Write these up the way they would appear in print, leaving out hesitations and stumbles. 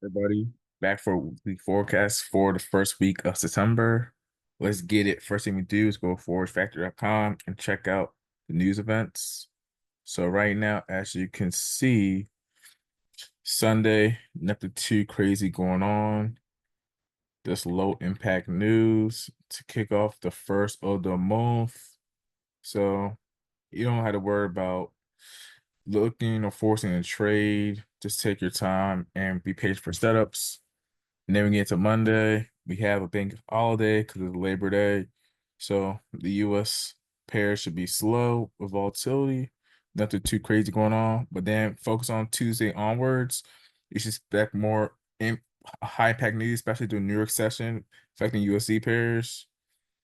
Everybody, back for a weekly forecast for the first week of September. Let's get it. First thing we do is go to forexfactor.com and check out the news events. So right now, as you can see, Sunday, nothing too crazy going on. Just low impact news to kick off the first of the month. So you don't have to worry about looking or forcing a trade. Just take your time and be patient for setups. And then we get to Monday. We have a bank holiday because it's Labor Day. So the US pair should be slow with volatility. Nothing too crazy going on. But then focus on Tuesday onwards. You should expect more high impact news, especially during New York session, affecting USD pairs.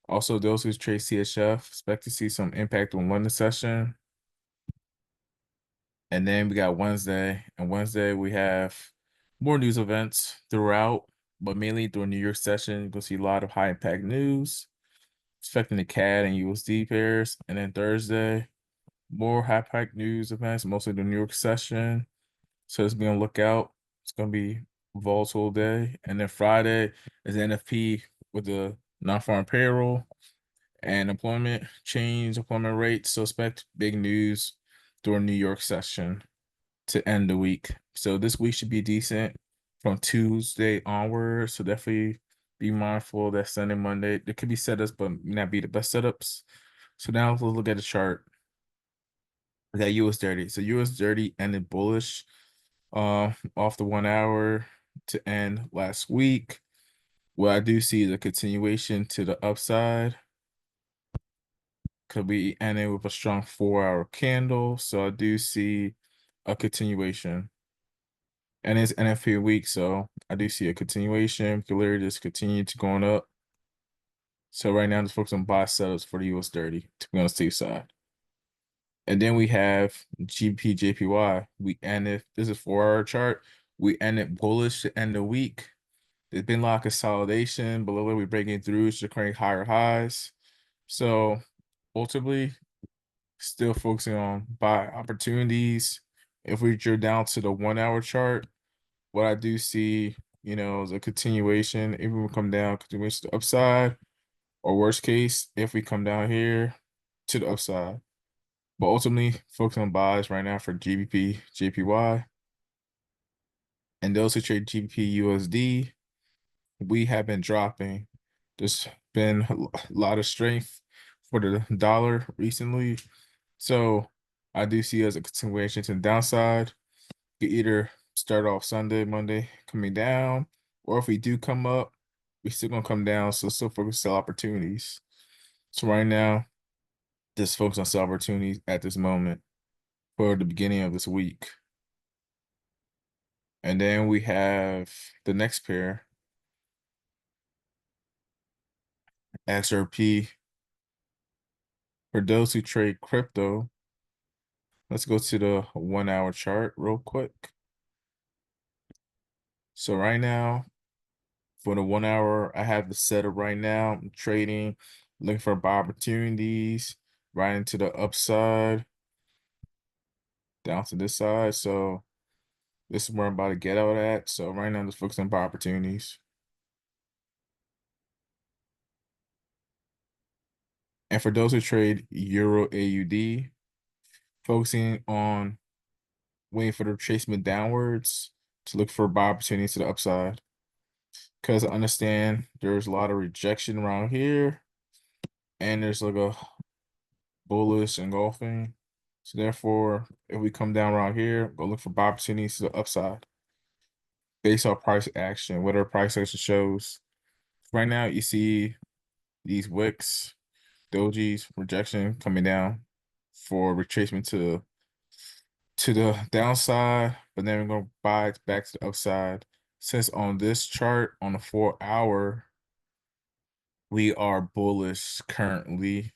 Also, those who trade CHF expect to see some impact on London session. And then we got Wednesday. And Wednesday we have more news events throughout, but mainly during New York session, you're gonna see a lot of high impact news affecting the CAD and USD pairs. And then Thursday, more high impact news events, mostly the New York session. So just be on the lookout. It's gonna be a volatile day. And then Friday is NFP with the non-farm payroll and employment change, employment rates. So expect big news during New York session to end the week. So this week should be decent from Tuesday onward. So definitely be mindful that Sunday, Monday, there could be setups, but not be the best setups. So now let's look at the chart. We got US 30. So US 30 ended bullish off the 1 hour to end last week. What I do see is a continuation to the upside. Could be ending with a strong 4 hour candle. So I do see a continuation. And it's NFP week, so I do see a continuation. Clearly just continue to going up. So right now, just focus on buy setups for the US 30 to be on the safe side. And then we have GBPJPY. We ended, this is 4 hour chart. We ended bullish to end the week. There's been a lot of consolidation, but we're breaking through, securing higher highs. So ultimately, still focusing on buy opportunities. If we drill down to the 1 hour chart, what I do see, is a continuation. If we come down, continuation to the upside, or worst case, if we come down here to the upside. But ultimately, focus on buys right now for GBP, JPY. And those who trade GBPUSD, we have been dropping. There's been a lot of strength for the dollar recently. So I do see as a continuation to the downside. You either start off Sunday, Monday coming down, or if we do come up, we still gonna come down. So still focus on sell opportunities. So right now, just focus on sell opportunities at this moment for the beginning of this week. And then we have the next pair, XRP. For those who trade crypto, let's go to the 1 hour chart real quick. So right now, for the 1 hour, I have the setup right now. I'm trading, looking for buy opportunities, right into the upside, down to this side. So this is where I'm about to get out at. So right now, I'm just focusing on buy opportunities. And for those who trade Euro AUD, focusing on waiting for the retracement downwards to look for buy opportunities to the upside. Because I understand there's a lot of rejection around here, and there's like a bullish engulfing. So therefore, if we come down around here, go look for buy opportunities to the upside based on price action, whatever price action shows. Right now, you see these wicks, dojis, rejection coming down for retracement to the downside, but then we're gonna buy it back to the upside. Since on this chart, on the 4 hour, we are bullish currently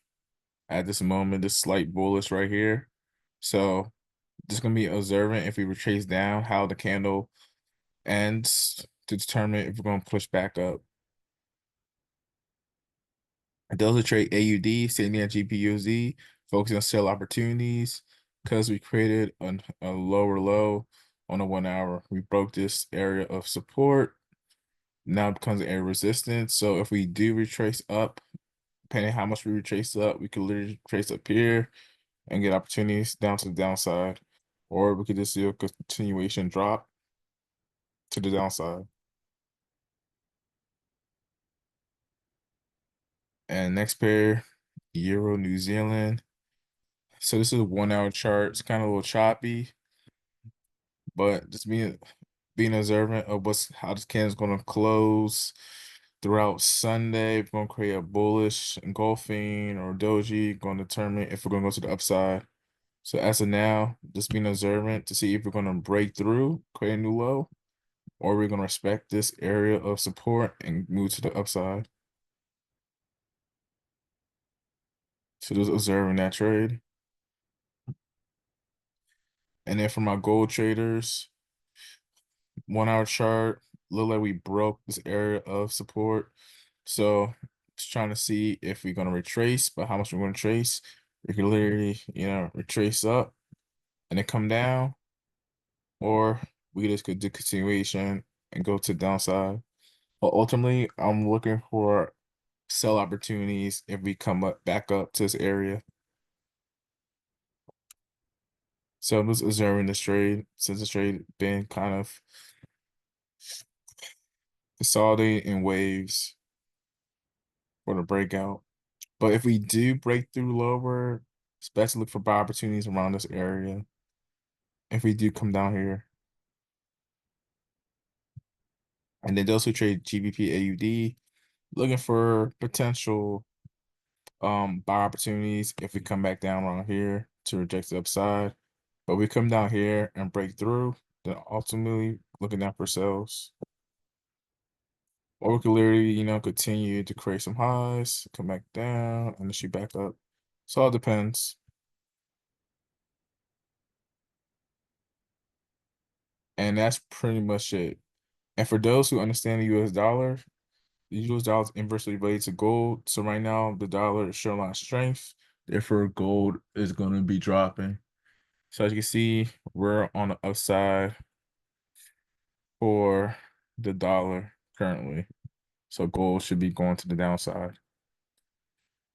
at this moment, this slight bullish right here. So just gonna be observant if we retrace down how the candle ends to determine if we're gonna push back up. Those who trade AUD, sitting at GBPUSD, focusing on sell opportunities because we created a lower low on a 1 hour. We broke this area of support. Now it becomes an area of resistance. So if we do retrace up, depending on how much we retrace up, we could literally trace up here and get opportunities down to the downside. Or we could just do a continuation drop to the downside. And next pair, Euro New Zealand. So this is a 1 hour chart. It's kind of a little choppy, but just being observant of how this candle is going to close throughout Sunday. If we're going to create a bullish engulfing or doji, going to determine if we're going to go to the upside. So as of now, just being observant to see if we're going to break through, create a new low, or we're going to respect this area of support and move to the upside. So just observing that trade. And then for my gold traders, 1 hour chart, look like we broke this area of support. So just trying to see if we're going to retrace, but how much we're going to trace. We can literally, retrace up and then come down, or we just could do continuation and go to downside. But ultimately, I'm looking for sell opportunities if we come back up to this area. So I'm just observing this trade since this trade been kind of consolidating in waves for the breakout. But if we do break through lower, it's best to look for buy opportunities around this area. If we do come down here. And then those who trade GBPUSD, looking for potential buy opportunities if we come back down around here to reject the upside. But we come down here and break through, then ultimately looking down for sales. Or we could literally, continue to create some highs, come back down, and then shoot back up. So it all depends. And that's pretty much it. And for those who understand the US dollar, the US dollar is inversely related to gold. So right now, the dollar is showing a lot of strength. Therefore, gold is going to be dropping. So as you can see, we're on the upside for the dollar currently. So gold should be going to the downside.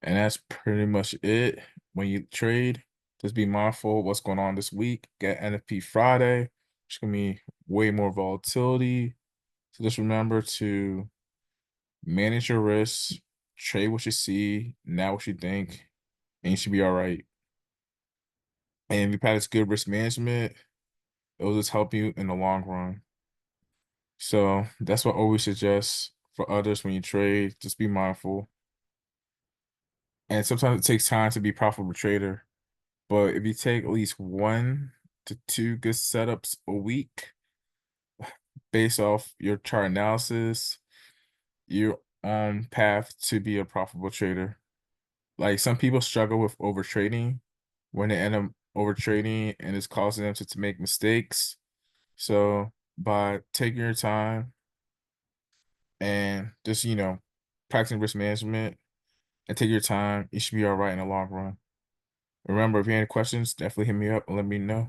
And that's pretty much it. When you trade, just be mindful of what's going on this week. Get NFP Friday. It's going to be way more volatility. So just remember to manage your risks, trade what you see, not what you think, and you should be all right. And if you practice good risk management, it will just help you in the long run. So that's what I always suggest for others when you trade. Just be mindful. And sometimes it takes time to be a profitable trader. But if you take at least 1 to 2 good setups a week based off your chart analysis, you're on path to be a profitable trader. Like some people struggle with over trading when they end up over trading and it's causing them to make mistakes. So by taking your time and just, practicing risk management and take your time, you should be all right in the long run. Remember, if you have any questions, definitely hit me up and let me know.